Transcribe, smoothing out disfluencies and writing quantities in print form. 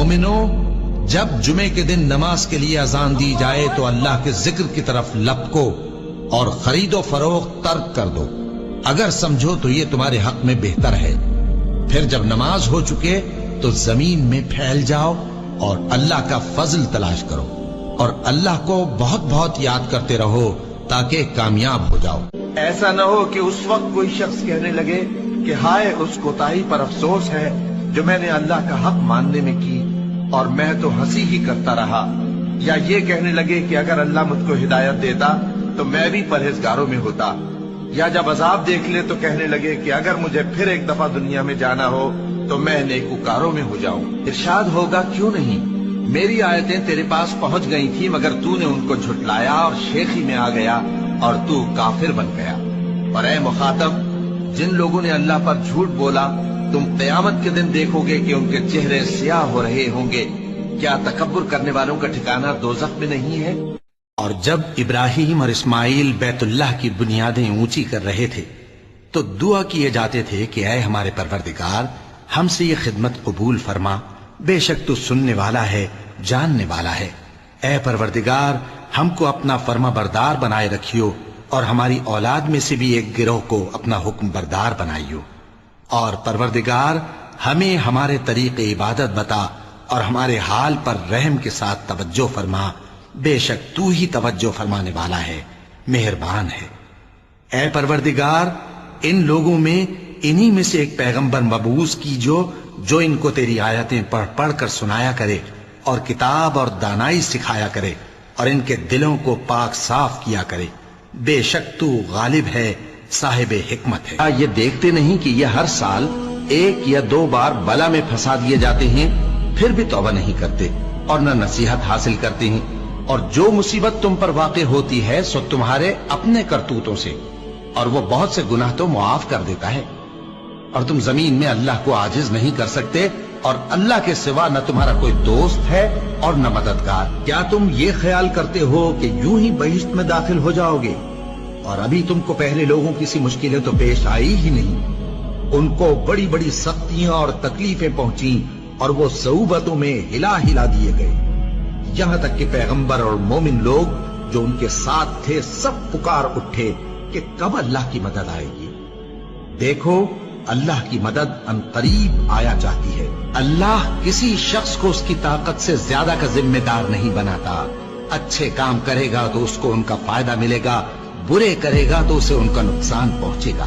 مومنو، جب جمعے کے دن نماز کے لیے اذان دی جائے تو اللہ کے ذکر کی طرف لپکو اور خرید و فروخت ترک کر دو، اگر سمجھو تو یہ تمہارے حق میں بہتر ہے۔ پھر جب نماز ہو چکے تو زمین میں پھیل جاؤ اور اللہ کا فضل تلاش کرو، اور اللہ کو بہت بہت یاد کرتے رہو تاکہ کامیاب ہو جاؤ۔ ایسا نہ ہو کہ اس وقت کوئی شخص کہنے لگے کہ ہائے اس کوتاہی پر افسوس ہے جو میں نے اللہ کا حق ماننے میں کی، اور میں تو ہنسی ہی کرتا رہا، یا یہ کہنے لگے کہ اگر اللہ مجھ کو ہدایت دیتا تو میں بھی پرہیزگاروں میں ہوتا، یا جب عذاب دیکھ لے تو کہنے لگے کہ اگر مجھے پھر ایک دفعہ دنیا میں جانا ہو تو میں نیکوکاروں میں ہو جاؤں۔ ارشاد ہوگا کیوں نہیں، میری آیتیں تیرے پاس پہنچ گئی تھی مگر تو نے ان کو جھٹلایا اور شیخی میں آ گیا اور تو کافر بن گیا۔ اور اے مخاطب، جن لوگوں نے اللہ پر جھوٹ بولا تم قیامت کے دن دیکھو گے کہ ان کے چہرے سیاہ ہو رہے ہوں گے، کیا تکبر کرنے والوں کا ٹھکانہ دوزخ میں نہیں ہے؟ اور جب ابراہیم اور اسماعیل بیت اللہ کی بنیادیں اونچی کر رہے تھے تو دعا کیے جاتے تھے کہ اے ہمارے پروردگار، ہم سے یہ خدمت قبول فرما، بے شک تو سننے والا ہے، جاننے والا ہے۔ اے پروردگار، ہم کو اپنا فرما بردار بنائے رکھیو، اور ہماری اولاد میں سے بھی ایک گروہ کو اپنا حکم بردار بنائیو۔ اور پروردگار، ہمیں ہمارے طریق عبادت بتا اور ہمارے حال پر رحم کے ساتھ توجہ فرما، بے شک تو ہی توجہ فرمانے والا ہے، مہربان ہے۔ اے پروردگار، ان لوگوں میں انہی میں سے ایک پیغمبر مبعوث کیجو جو ان کو تیری آیتیں پڑھ پڑھ کر سنایا کرے اور کتاب اور دانائی سکھایا کرے اور ان کے دلوں کو پاک صاف کیا کرے، بے شک تو غالب ہے، صاحب حکمت ہے۔ کیا یہ دیکھتے نہیں کہ یہ ہر سال ایک یا دو بار بلا میں پھنسا دیے جاتے ہیں، پھر بھی توبہ نہیں کرتے اور نہ نصیحت حاصل کرتے ہیں؟ اور جو مصیبت تم پر واقع ہوتی ہے سو تمہارے اپنے کرتوتوں سے، اور وہ بہت سے گناہ تو معاف کر دیتا ہے۔ اور تم زمین میں اللہ کو عاجز نہیں کر سکتے، اور اللہ کے سوا نہ تمہارا کوئی دوست ہے اور نہ مددگار۔ کیا تم یہ خیال کرتے ہو کہ یوں ہی بہشت میں داخل ہو جاؤ گے؟ اور ابھی تم کو پہلے لوگوں کی سی مشکلیں تو پیش آئی ہی نہیں، ان کو بڑی بڑی سختیاں اور تکلیفیں پہنچیں اور وہ صعوبتوں میں ہلا ہلا دیے گئے، یہاں تک کہ پیغمبر اور مومن لوگ جو ان کے ساتھ تھے سب پکار اٹھے کہ کب اللہ کی مدد آئے گی۔ دیکھو، اللہ کی مدد ان قریب آیا چاہتی ہے۔ اللہ کسی شخص کو اس کی طاقت سے زیادہ کا ذمہ دار نہیں بناتا۔ اچھے کام کرے گا تو اس کو ان کا فائدہ ملے گا، برے کرے گا تو اسے ان کا نقصان پہنچے گا۔